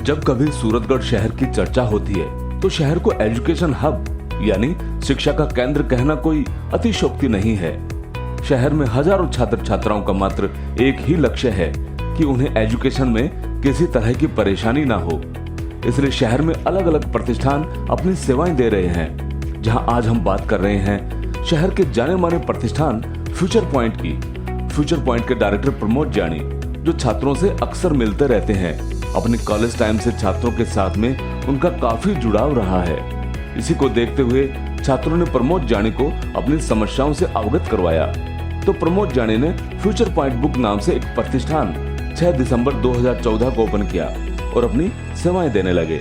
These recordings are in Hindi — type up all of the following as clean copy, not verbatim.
जब कभी सूरतगढ़ शहर की चर्चा होती है तो शहर को एजुकेशन हब यानी शिक्षा का केंद्र कहना कोई अतिशयोक्ति नहीं है। शहर में हजारों छात्र छात्राओं का मात्र एक ही लक्ष्य है कि उन्हें एजुकेशन में किसी तरह की परेशानी ना हो। इसलिए शहर में अलग अलग प्रतिष्ठान अपनी सेवाएं दे रहे हैं। जहां आज हम बात कर रहे हैं शहर के जाने माने प्रतिष्ठान फ्यूचर पॉइंट की। फ्यूचर पॉइंट के डायरेक्टर प्रमोद जानी जो छात्रों से अक्सर मिलते रहते हैं। अपने कॉलेज टाइम से छात्रों के साथ में उनका काफी जुड़ाव रहा है। इसी को देखते हुए छात्रों ने प्रमोद जानी को अपनी समस्याओं से अवगत करवाया तो प्रमोद जानी ने फ्यूचर पॉइंट बुक नाम से एक प्रतिष्ठान 6 दिसंबर 2014 को ओपन किया और अपनी सेवाएं देने लगे।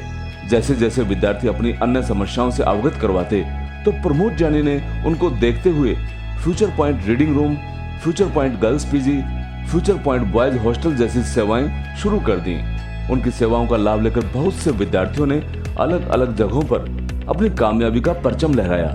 जैसे जैसे विद्यार्थी अपनी अन्य समस्याओं से अवगत करवाते तो प्रमोद जानी ने उनको देखते हुए future point reading room, future point girls PG, future point boys hostel जैसी सेवाएं शुरू कर दी। उनकी सेवाओं का लाभ लेकर बहुत से विद्यार्थियों ने अलग अलग जगहों पर अपनी कामयाबी का परचम लहराया,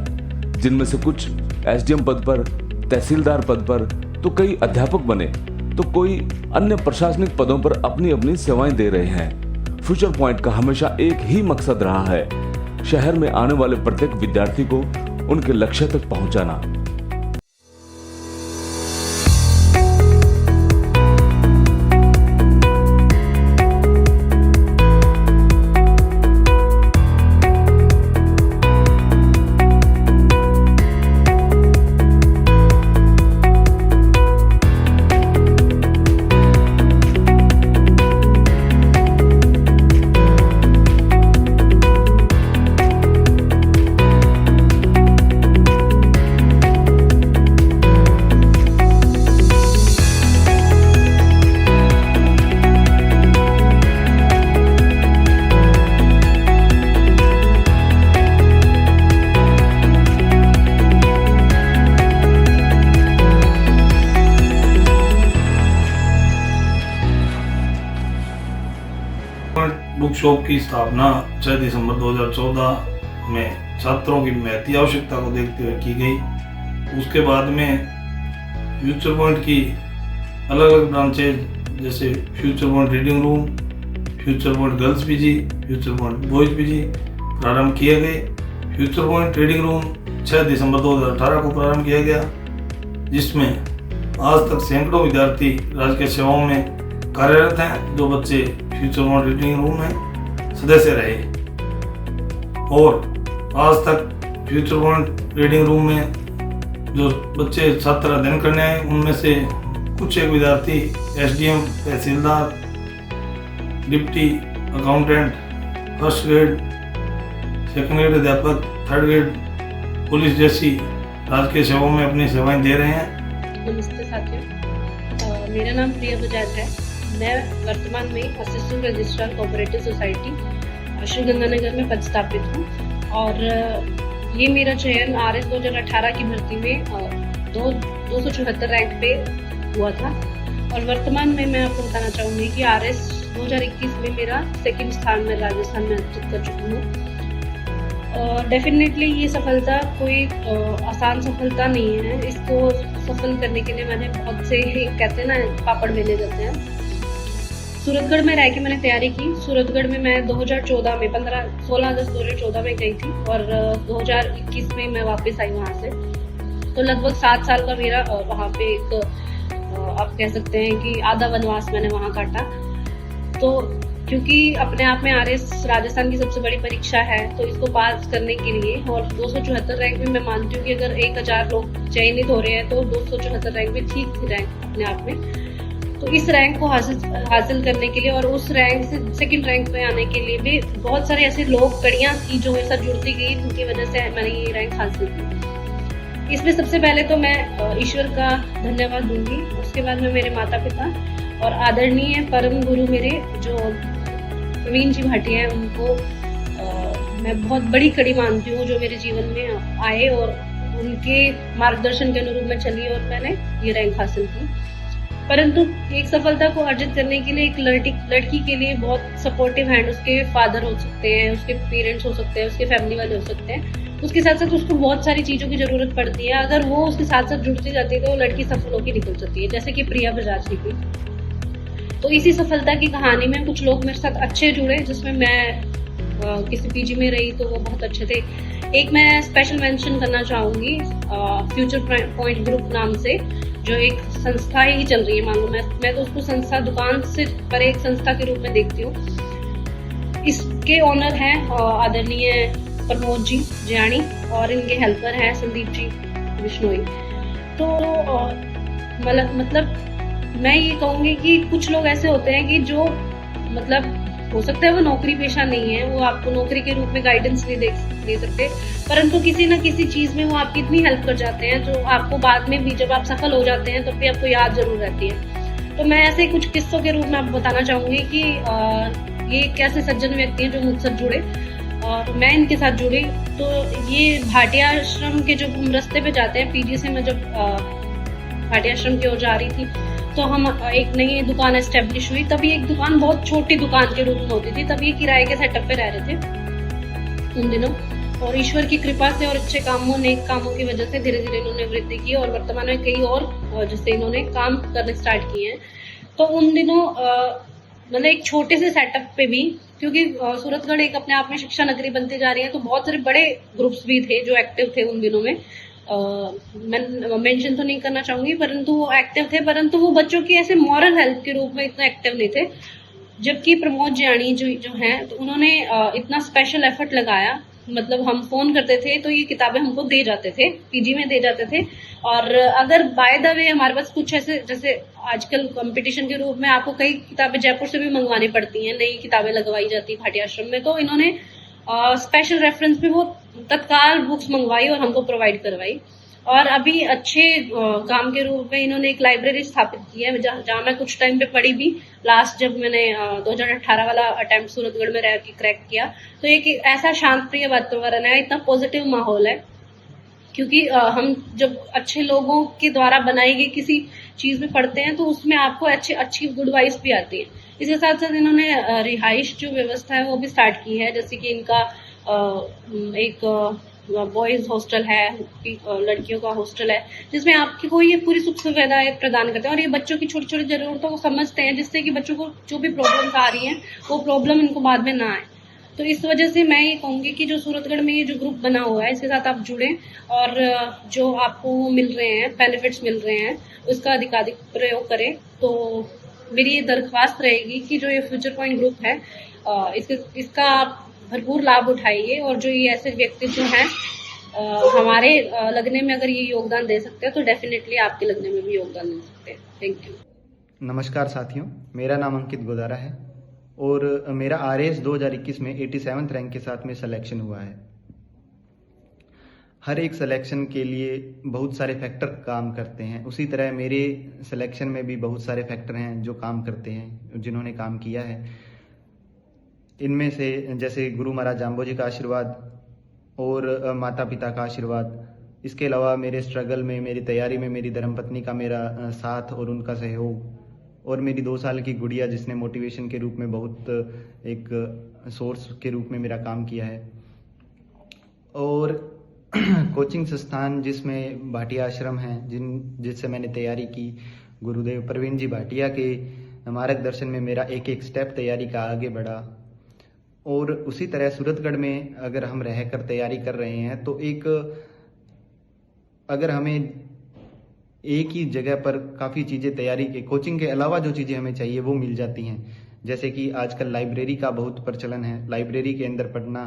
जिनमें से कुछ एसडीएम पद पर, तहसीलदार पद पर, तो कई अध्यापक बने तो कोई अन्य प्रशासनिक पदों पर अपनी अपनी सेवाएं दे रहे हैं। फ्यूचर पॉइंट का हमेशा एक ही मकसद रहा है, शहर में आने वाले प्रत्येक विद्यार्थी को उनके लक्ष्य तक पहुंचाना। बुक शॉप की स्थापना 6 दिसंबर 2014 में छात्रों की महती आवश्यकता को देखते हुए की गई। उसके बाद में फ्यूचर पॉइंट की अलग अलग ब्रांचेज जैसे future point reading room, future point girls PG, future point boys PG प्रारंभ किए गए। फ्यूचर पॉइंट रीडिंग रूम 6 दिसंबर 2018 को प्रारंभ किया गया, जिसमें आज तक सैकड़ों विद्यार्थी राजकीय सेवाओं में कार्यरत हैं। जो बच्चे फ्यूचर पॉइंट रीडिंग रूम में सदस्य रहे और आज तक फ्यूचर पॉइंट रीडिंग रूम में जो बच्चे छात्र अध्ययन करने आए उनमें से कुछ एक विद्यार्थी SDM, tehsildar, deputy accountant, first grade, second grade अध्यापक, थर्ड ग्रेड पुलिस जैसी राजकीय सेवाओं में अपनी सेवाएं दे रहे हैं। नमस्ते साथियों, मेरा नाम प्रिया बजाज है। मैं वर्तमान में assistant registrar cooperative society Shri Ganganagar में पदस्थापित हूँ और ये मेरा चयन RS 2018 की भर्ती में 274 रैंक पे हुआ था और वर्तमान में मैं आपको बताना चाहूँगी कि RS 2021 में मेरा सेकंड स्थान में राजस्थान में अर्जित कर चुकी हूँ। डेफिनेटली ये सफलता कोई आसान सफलता नहीं है। इसको सफल करने के लिए मैंने बहुत से कहते हैं ना पापड़ बेले जाते हैं। सूरतगढ़ में रह के मैंने तैयारी की। सूरतगढ़ में मैं 2014 में 16 अगस्त 2014 में गई थी और 2021 में मैं वापस आई वहाँ से। तो लगभग 7 साल का मेरा वहाँ पे एक आप कह सकते हैं कि आधा वनवास मैंने वहाँ काटा। तो क्योंकि अपने आप में RS राजस्थान की सबसे बड़ी परीक्षा है तो इसको पास करने के लिए और 274 रैंक में मैं मानती हूँ कि अगर 1000 लोग चयनित हो रहे हैं तो 274 रैंक में ठीक थी रैंक अपने आप में। तो इस रैंक को हासिल करने के लिए और उस रैंक से सेकंड रैंक पे आने के लिए भी बहुत सारे ऐसे लोग कड़ियाँ थी जो मेरे साथ जुड़ती गई, उनकी वजह से मैंने ये रैंक हासिल की। इसमें सबसे पहले तो मैं ईश्वर का धन्यवाद दूंगी। उसके बाद में मेरे माता पिता और आदरणीय परम गुरु मेरे जो प्रवीण जी भाटिया हैं उनको मैं बहुत बड़ी कड़ी मानती हूँ, जो मेरे जीवन में आए और उनके मार्गदर्शन के अनुरूप मैं चली और मैंने ये रैंक हासिल की। परंतु एक सफलता को अर्जित करने के लिए एक लड़की के लिए बहुत सपोर्टिव हैंड उसके फादर हो सकते हैं, उसके पेरेंट्स हो सकते हैं, उसके फैमिली वाले हो सकते हैं। उसके साथ साथ उसको बहुत सारी चीज़ों की ज़रूरत पड़ती है। अगर वो उसके साथ साथ जुड़ती जाती है तो वो लड़की सफल होकर निकल सकती है, जैसे कि प्रिया बजाज जी की। तो इसी सफलता की कहानी में कुछ लोग मेरे साथ अच्छे जुड़े, जिसमें मैं किसी पीजी में रही तो वो बहुत अच्छे थे। एक मैं स्पेशल मेंशन करना चाहूँगी फ्यूचर पॉइंट ग्रुप नाम से, जो एक संस्था ही चल रही है, मान लो मैं तो उसको संस्था, दुकान से पर एक संस्था के रूप में देखती हूँ। इसके ओनर हैं आदरणीय प्रमोद जी जियाणी और इनके हेल्पर हैं संदीप जी बिश्नोई। तो मतलब मैं ये कहूँगी कि कुछ लोग ऐसे होते हैं कि जो मतलब हो सकता है वो नौकरी पेशा नहीं है, वो आपको नौकरी के रूप में गाइडेंस नहीं दे सकते, परंतु किसी न किसी चीज में वो आपकी इतनी हेल्प कर जाते हैं जो आपको बाद में भी जब आप सफल हो जाते हैं तब भी आपको याद जरूर रहती है। तो मैं ऐसे कुछ किस्सों के रूप में आपको बताना चाहूंगी कि ये कैसे सज्जन व्यक्ति हैं जो मुझसे जुड़े और मैं इनके साथ जुड़ी। तो ये भाटिया आश्रम के जब हम रास्ते पे जाते हैं, पीजी से मैं जब भाटिया आश्रम की ओर जा रही थी तो हम एक नई दुकान एस्टेब्लिश हुई। तब ये एक दुकान बहुत छोटी दुकान के रूप में होती थी, तब ये किराए के सेटअप पे रह रहे थे उन दिनों, और ईश्वर की कृपा से और अच्छे कामों, नेक कामों की वजह से धीरे धीरे इन्होंने वृद्धि की और वर्तमान में कई और जिससे इन्होंने काम करने स्टार्ट किए हैं। तो उन दिनों मतलब एक छोटे से सेटअप पे भी, क्योंकि सूरतगढ़ एक अपने आप में शिक्षा नगरी बनती जा रही है, तो बहुत सारे बड़े ग्रुप्स भी थे जो एक्टिव थे उन दिनों में। मैं मेंशन तो नहीं करना चाहूंगी, परंतु वो एक्टिव थे, परंतु वो बच्चों की ऐसे मॉरल हेल्प के रूप में इतना एक्टिव नहीं थे। जबकि प्रमोद जियाणी जो हैं, तो उन्होंने इतना स्पेशल एफर्ट लगाया, मतलब हम फोन करते थे तो ये किताबें हमको दे जाते थे, पीजी में दे जाते थे। और अगर बाय द वे हमारे पास कुछ ऐसे, जैसे आजकल कंपटीशन के रूप में आपको कई किताबें जयपुर से भी मंगवानी पड़ती हैं, नई किताबें लगवाई जाती भाटिया आश्रम में, तो इन्होंने स्पेशल रेफरेंस पे वो तत्काल बुक्स मंगवाई और हमको प्रोवाइड करवाई। और अभी अच्छे काम के रूप में इन्होंने एक लाइब्रेरी स्थापित की है जहाँ मैं कुछ टाइम पे पढ़ी भी। लास्ट जब मैंने 2018 वाला अटेम्प्ट सूरतगढ़ में रह के क्रैक किया, तो एक ऐसा शांत प्रिय वातावरण है, इतना पॉजिटिव माहौल है, क्योंकि हम जब अच्छे लोगों के द्वारा बनाई गई किसी चीज में पढ़ते हैं तो उसमें आपको अच्छी गुड वाइब्स भी आती है। इसके साथ साथ इन्होंने रिहाइश जो व्यवस्था है वो भी स्टार्ट की है, जैसे कि इनका एक बॉयज हॉस्टल है, लड़कियों का हॉस्टल है, जिसमें आपको ये पूरी सुख सुविधाएं प्रदान करते हैं और ये बच्चों की छोटी छोटी जरूरतों को समझते हैं, जिससे कि बच्चों को जो भी प्रॉब्लम्स आ रही हैं वो प्रॉब्लम इनको बाद में ना आए। तो इस वजह से मैं ये कहूंगी कि जो सूरतगढ़ में ये जो ग्रुप बना हुआ है, इसके साथ आप जुड़ें और जो आपको मिल रहे हैं बेनिफिट्स मिल रहे हैं उसका अधिकाधिक प्रयोग करें। तो मेरी ये दरख्वास्त रहेगी कि जो ये फ्यूचर पॉइंट ग्रुप है इसका आप भरपूर लाभ उठाइए, और जो ये ऐसे व्यक्ति जो हैं हमारे लगने में अगर ये योगदान दे सकते हैं तो डेफिनेटली आपके लगने में भी योगदान दे सकते हैं। Thank you. नमस्कार साथियों, मेरा नाम अंकित गोदारा है और मेरा RAS 2021 में 87th रैंक के साथ में सिलेक्शन हुआ है। हर एक सिलेक्शन के लिए बहुत सारे फैक्टर काम करते हैं, उसी तरह मेरे सिलेक्शन में भी बहुत सारे फैक्टर हैं जो काम करते हैं, जिन्होंने काम किया है। इनमें से जैसे गुरु महाराज जाम्बो जी का आशीर्वाद और माता पिता का आशीर्वाद, इसके अलावा मेरे स्ट्रगल में, मेरी तैयारी में मेरी धर्मपत्नी का मेरा साथ और उनका सहयोग, और मेरी 2 साल की गुड़िया जिसने मोटिवेशन के रूप में बहुत एक सोर्स के रूप में मेरा काम किया है। और कोचिंग संस्थान जिसमें भाटिया आश्रम है, जिससे मैंने तैयारी की, गुरुदेव प्रवीण जी भाटिया के मार्गदर्शन में मेरा एक एक स्टेप तैयारी का आगे बढ़ा। और उसी तरह सूरतगढ़ में अगर हम रहकर तैयारी कर रहे हैं तो अगर हमें एक ही जगह पर काफ़ी चीज़ें तैयारी के कोचिंग के अलावा जो चीज़ें हमें चाहिए वो मिल जाती हैं। जैसे कि आजकल लाइब्रेरी का बहुत प्रचलन है, लाइब्रेरी के अंदर पढ़ना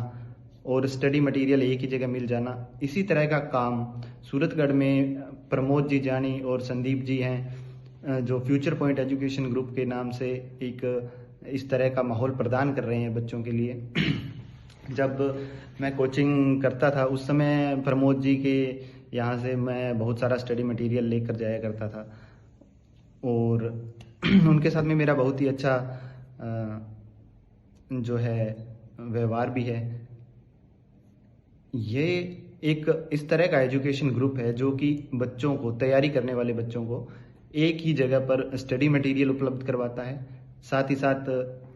और स्टडी मटेरियल एक ही जगह मिल जाना। इसी तरह का काम सूरतगढ़ में प्रमोद जी जानी और संदीप जी हैं, जो फ्यूचर पॉइंट एजुकेशन ग्रुप के नाम से एक इस तरह का माहौल प्रदान कर रहे हैं बच्चों के लिए। जब मैं कोचिंग करता था उस समय प्रमोद जी के यहाँ से मैं बहुत सारा स्टडी मटेरियल लेकर जाया करता था और उनके साथ में मेरा बहुत ही अच्छा जो है व्यवहार भी है। ये एक इस तरह का एजुकेशन ग्रुप है जो कि बच्चों को, तैयारी करने वाले बच्चों को एक ही जगह पर स्टडी मटेरियल उपलब्ध करवाता है। साथ ही साथ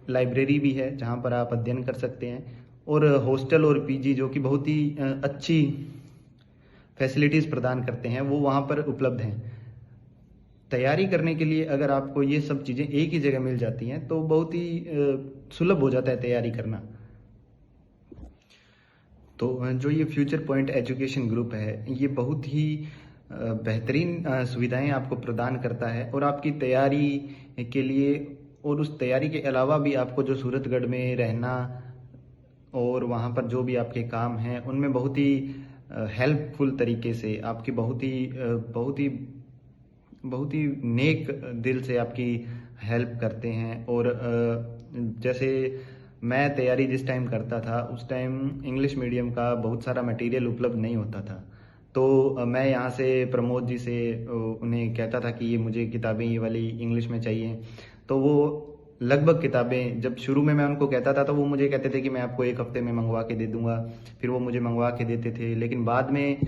लाइब्रेरी भी है जहाँ पर आप अध्ययन कर सकते हैं, और हॉस्टल और पीजी जो कि बहुत ही अच्छी फैसिलिटीज़ प्रदान करते हैं वो वहाँ पर उपलब्ध हैं। तैयारी करने के लिए अगर आपको ये सब चीज़ें एक ही जगह मिल जाती हैं तो बहुत ही सुलभ हो जाता है तैयारी करना। तो जो ये फ्यूचर पॉइंट एजुकेशन ग्रुप है ये बहुत ही बेहतरीन सुविधाएं आपको प्रदान करता है और आपकी तैयारी के लिए और उस तैयारी के अलावा भी आपको जो सूरतगढ़ में रहना और वहाँ पर जो भी आपके काम हैं उनमें बहुत ही हेल्पफुल तरीके से आपकी बहुत ही नेक दिल से आपकी हेल्प करते हैं। और जैसे मैं तैयारी जिस टाइम करता था उस टाइम इंग्लिश मीडियम का बहुत सारा मटेरियल उपलब्ध नहीं होता था, तो मैं यहाँ से प्रमोद जी से उन्हें कहता था कि ये मुझे किताबें ये वाली इंग्लिश में चाहिए, तो वो लगभग किताबें जब शुरू में मैं उनको कहता था तो वो मुझे कहते थे कि मैं आपको 1 हफ्ते में मंगवा के दे दूंगा, फिर वो मुझे मंगवा के देते थे। लेकिन बाद में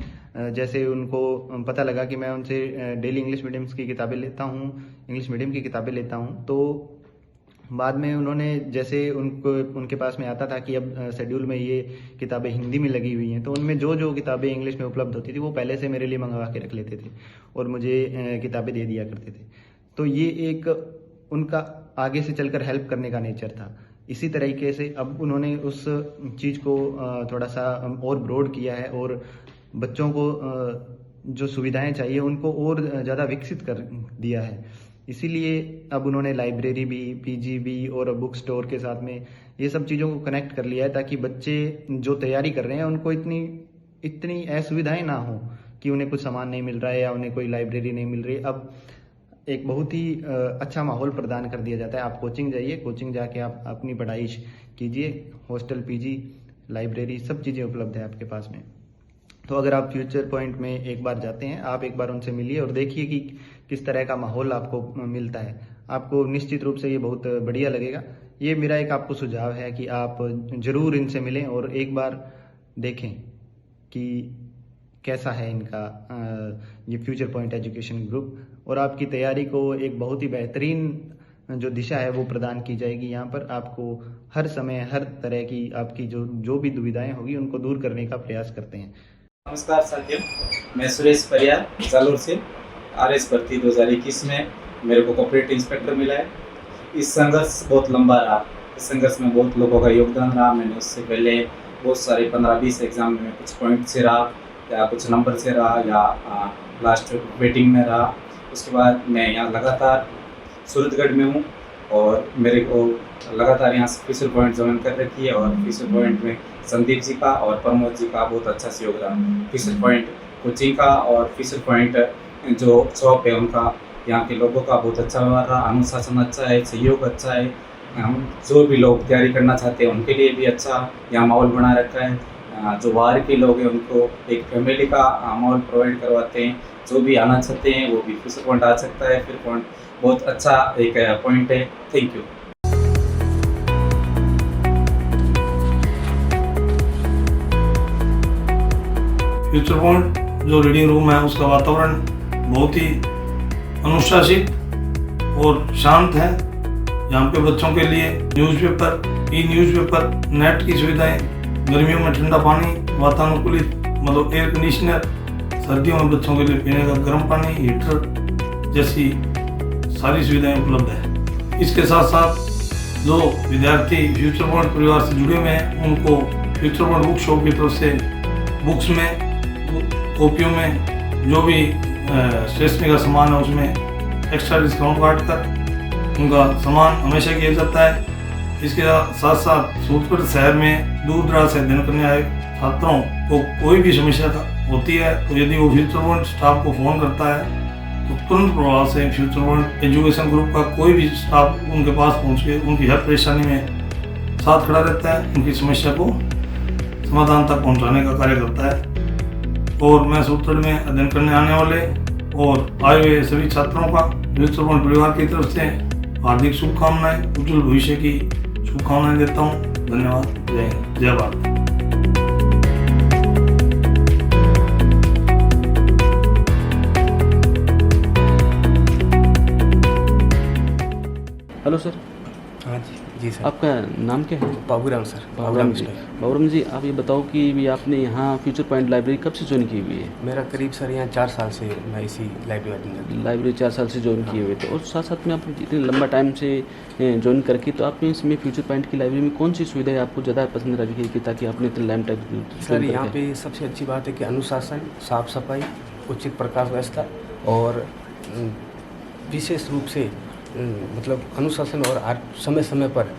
जैसे उनको पता लगा कि मैं उनसे डेली इंग्लिश मीडियम की किताबें लेता हूँ, इंग्लिश मीडियम की किताबें लेता हूँ, तो बाद में उन्होंने जैसे उनके पास में आता था कि अब शेड्यूल में ये किताबें हिंदी में लगी हुई हैं, तो उनमें जो जो किताबें इंग्लिश में उपलब्ध होती थी वो पहले से मेरे लिए मंगवा के रख लेते थे और मुझे किताबें दे दिया करते थे। तो ये एक उनका आगे से चलकर हेल्प करने का नेचर था। इसी तरीके से अब उन्होंने उस चीज़ को थोड़ा सा और ब्रॉड किया है और बच्चों को जो सुविधाएं चाहिए उनको और ज़्यादा विकसित कर दिया है। इसीलिए अब उन्होंने लाइब्रेरी भी, पीजी भी और बुक स्टोर के साथ में ये सब चीज़ों को कनेक्ट कर लिया है ताकि बच्चे जो तैयारी कर रहे हैं उनको इतनी असुविधाएं ना हो कि उन्हें कुछ सामान नहीं मिल रहा है या उन्हें कोई लाइब्रेरी नहीं मिल रही। अब एक बहुत ही अच्छा माहौल प्रदान कर दिया जाता है। आप कोचिंग जाइए, कोचिंग जाके आप अपनी पढ़ाई कीजिए, हॉस्टल, पीजी, लाइब्रेरी सब चीज़ें उपलब्ध है आपके पास में। तो अगर आप फ्यूचर पॉइंट में एक बार जाते हैं, आप एक बार उनसे मिलिए और देखिए कि किस तरह का माहौल आपको मिलता है। आपको निश्चित रूप से ये बहुत बढ़िया लगेगा। ये मेरा एक आपको सुझाव है कि आप ज़रूर इनसे मिलें और एक बार देखें कि कैसा है इनका ये फ्यूचर पॉइंट एजुकेशन ग्रुप, और आपकी तैयारी को एक बहुत ही बेहतरीन जो दिशा है वो प्रदान की जाएगी। यहाँ पर आपको हर समय हर तरह की आपकी जो भी दुविधाएं होगी उनको दूर करने का प्रयास करते हैं। नमस्कार साथियों, मैं सुरेश परियार जालोर से RS भर्ती 2021 में मेरे को कोऑपरेटिव इंस्पेक्टर मिला है। इस संघर्ष बहुत लंबा रहा, इस संघर्ष में बहुत लोगों का योगदान रहा। मैंने उससे पहले बहुत सारे 15-20 एग्जाम में कुछ पॉइंट से रहा या कुछ नंबर से रहा या लास्ट वेटिंग में रहा। उसके बाद मैं यहाँ लगातार सूरतगढ़ में हूँ और मेरे को लगातार यहाँ से फ्यूचर पॉइंट ज्वाइन कर रखी है और फ्यूचर पॉइंट में संदीप जी का और प्रमोद जी का बहुत अच्छा से योगदान, फ्यूचर पॉइंट कोचिंग का और फ्यूचर पॉइंट जो शॉप है उनका, यहाँ के लोगों का बहुत अच्छा व्यवहार रहा। अनुशासन अच्छा है, सहयोग अच्छा है। हम जो भी लोग तैयारी करना चाहते हैं उनके लिए भी अच्छा यहाँ माहौल बना रखा है। जो बाहर के लोग हैं उनको एक फैमिली का माहौल प्रोवाइड करवाते हैं। जो भी आना चाहते हैं वो भी फ्यूचर पॉइंट आ सकता है। फिर पॉइंट बहुत अच्छा एक पॉइंट है। Thank you. फ्यूचर पॉइंट जो रीडिंग रूम है उसका वातावरण बहुत ही अनुशासित और शांत है। यहाँ पे बच्चों के लिए न्यूज़पेपर, न्यूज़पेपर, नेट की सुविधाएं, गर्मियों में ठंडा पानी, वातानुकूलित मतलब एयर कंडीशनर, सर्दियों में बच्चों के लिए पीने का गर्म पानी, हीटर जैसी सारी सुविधाएं उपलब्ध है। इसके साथ साथ जो विद्यार्थी फ्यूचर पॉइंट परिवार से जुड़े हुए हैं उनको फ्यूचर पॉइंट बुक शॉप की तरफ से बुक्स में, कॉपियों में जो भी स्टेशनरी का सामान है उसमें एक्स्ट्रा डिस्काउंट काट कर उनका सामान हमेशा किया जाता है। इसके साथ साथ सूरतगढ़ शहर में दूर दराज से अध्ययन करने आए छात्रों को कोई भी समस्या होती है तो यदि वो फ्यूचर पॉइंट स्टाफ को फ़ोन करता है तो तुरंत प्रभाव से फ्यूचर पॉइंट एजुकेशन ग्रुप का कोई भी स्टाफ उनके पास पहुँच के उनकी हर परेशानी में साथ खड़ा रहता है, उनकी समस्या को समाधान तक पहुँचाने का कार्य करता है। और मैं सूरतगढ़ में अध्ययन करने आने वाले और आए हुए सभी छात्रों का फ्यूचर पॉइंट परिवार की तरफ से हार्दिक शुभकामनाएं, उज्जवल भविष्य की शुभकामनाएं देता हूँ। धन्यवाद। जय हिंद, जय भारत। Hello sir. हाँ जी सर। सर। आपका नाम क्या है? बाबूराम सर, बाबूराम जी। मिस्टर। बाबूराम जी, आप ये बताओ कि भी आपने यहाँ फ्यूचर पॉइंट लाइब्रेरी कब से ज्वाइन की हुई है? मेरा करीब सर यहाँ 4 साल से मैं इसी लाइब्रेरी में हूँ। लाइब्रेरी 4 साल से ज्वाइन किए हुए थे, और साथ साथ में आपने इतने लंबा टाइम से ज्वाइन करके, तो आपने इसमें फ्यूचर पॉइंट की लाइब्रेरी में कौन सी सुविधाएं आपको ज़्यादा पसंद रही कि ताकि आपने इतने लैम टाइम सर यहाँ पे सबसे अच्छी बात है कि अनुशासन, साफ सफाई, उचित प्रकाश व्यवस्था और विशेष रूप से मतलब अनुशासन और समय समय पर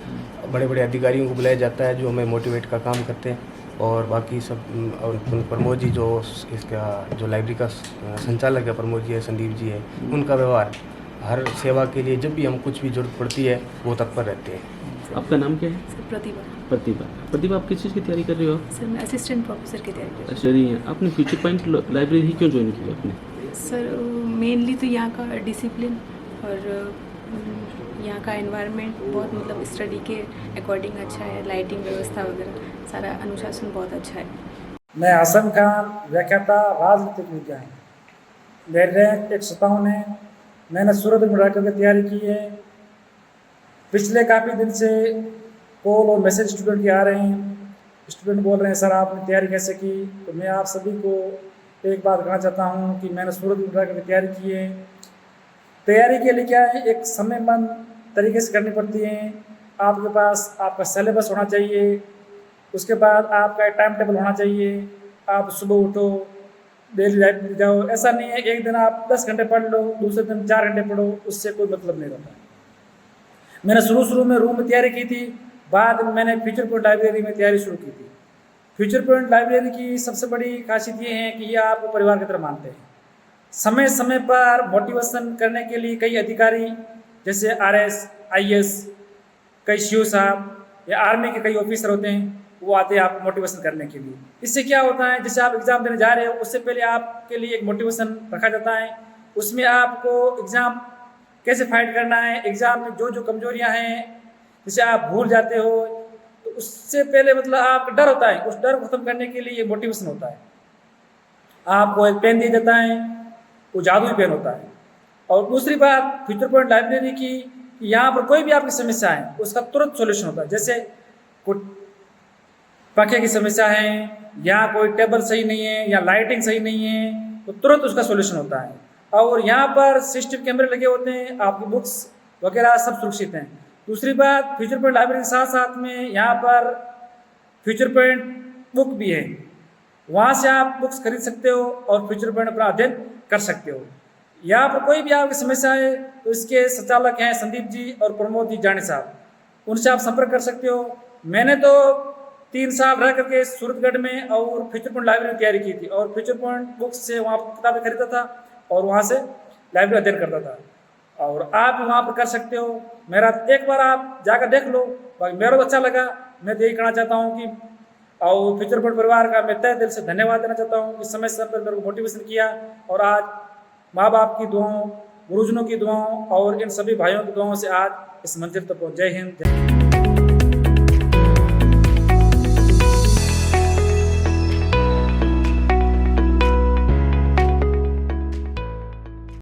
बड़े बड़े अधिकारियों को बुलाया जाता है जो हमें मोटिवेट का काम करते हैं। और बाकी सब और प्रमोद जी जो इसका जो लाइब्रेरी का संचालक है, प्रमोद जी है, संदीप जी है, उनका व्यवहार हर सेवा के लिए जब भी हम कुछ भी जरूरत पड़ती है वो तत्पर रहते हैं। आपका नाम क्या है? सर प्रतिभा। प्रतिभा, आप किस चीज़ की तैयारी कर रहे हो? सर मैं असिस्टेंट प्रोफेसर की तैयारी कर अच्छा, रही हैं। आपने फ्यूचर पॉइंट लाइब्रेरी ही क्यों ज्वाइन की आपने? रही हूँ। सर मेनली तो यहाँ का डिसिप्लिन और यहाँ का एनवायरनमेंट बहुत मतलब स्टडी के अकॉर्डिंग अच्छा है, लाइटिंग व्यवस्था वगैरह सारा अनुशासन बहुत अच्छा है। मैं हसन खान, व्याख्याता राजनीतिक विज्ञान। मेरे रैंक 157 है। मैंने सूरत में रहकर के तैयारी की है। पिछले काफ़ी दिन से कॉल और मैसेज स्टूडेंट के आ रहे हैं। स्टूडेंट बोल रहे हैं सर आपने तैयारी कैसे की। तो मैं आप सभी को एक बात कहना चाहता हूँ कि मैंने सूरत में रहकर के तैयारी की है। तैयारी के लिए क्या है, एक समयबद्ध तरीके से करनी पड़ती है। आपके पास आपका सिलेबस होना चाहिए, उसके बाद आपका टाइम टेबल होना चाहिए। आप सुबह उठो, डेली लाइब्रेरी जाओ। ऐसा नहीं है एक दिन आप 10 घंटे पढ़ लो, दूसरे दिन 4 घंटे पढ़ो, उससे कोई मतलब नहीं रहता। मैंने शुरू में रूम में तैयारी की थी, बाद में मैंने फ्यूचर पॉइंट लाइब्रेरी में तैयारी शुरू की थी। फ्यूचर पॉइंट लाइब्रेरी की सबसे बड़ी खासियत ये है कि ये आपको परिवार की तरह मानते हैं। समय समय पर मोटिवेशन करने के लिए कई अधिकारी जैसे RS, IS, कई CO साहब या आर्मी के कई ऑफिसर होते हैं, वो आते हैं आपको मोटिवेशन करने के लिए। इससे क्या होता है, जैसे आप एग्ज़ाम देने जा रहे हो उससे पहले आपके लिए एक मोटिवेशन रखा जाता है। उसमें आपको एग्ज़ाम कैसे फाइट करना है, एग्ज़ाम में जो जो कमजोरियां हैं जैसे आप भूल जाते हो, तो उससे पहले मतलब आपका डर होता है, उस डर को खत्म करने के लिए ये मोटिवेशन होता है। आपको एक पेन दिया जाता है, वो जादुई पेन होता है। और दूसरी बात फ्यूचर पॉइंट लाइब्रेरी की, यहाँ पर कोई भी आपकी समस्या है उसका तुरंत सॉल्यूशन होता है। जैसे कोई पंखे की समस्या है, यहाँ कोई टेबल सही नहीं है या लाइटिंग सही नहीं है, तो तुरंत उसका सॉल्यूशन होता है। और यहाँ पर CCTV कैमरे लगे होते हैं, आपकी बुक्स वगैरह सब सुरक्षित हैं। दूसरी बात फ्यूचर पॉइंट लाइब्रेरी के साथ साथ में यहाँ पर फ्यूचर पॉइंट बुक भी है, वहाँ से आप बुक्स खरीद सकते हो और फ्यूचर पॉइंट अपना अध्ययन कर सकते हो। यहाँ पर कोई भी आपकी समस्या है तो इसके संचालक हैं संदीप जी और प्रमोद जी जानी साहब, उनसे आप संपर्क कर सकते हो। मैंने तो 3 साल रह करके सूरतगढ़ में और फ्यूचर पॉइंट लाइब्रेरी में तैयारी की थी और फ्यूचर पॉइंट बुक्स से वहाँ किताबें खरीदता था और वहाँ से लाइब्रेरी अध्ययन करता था। और आप भी वहाँ पर कर सकते हो। मेरा एक बार आप जाकर देख लो, मेरा तो अच्छा लगा। मैं तो यही कहना चाहता हूँ कि और फ्यूचर पॉइंट परिवार का मैं तहे दिल से धन्यवाद देना चाहता हूँ कि समय समय पर मेरे को मोटिवेशन किया। और आज माँ बाप की दुआओं, गुरुजनों की दुआओं और इन सभी भाइयों की दुआओं से आज इस मंजिल तक पहुँच। जय हिंद, जय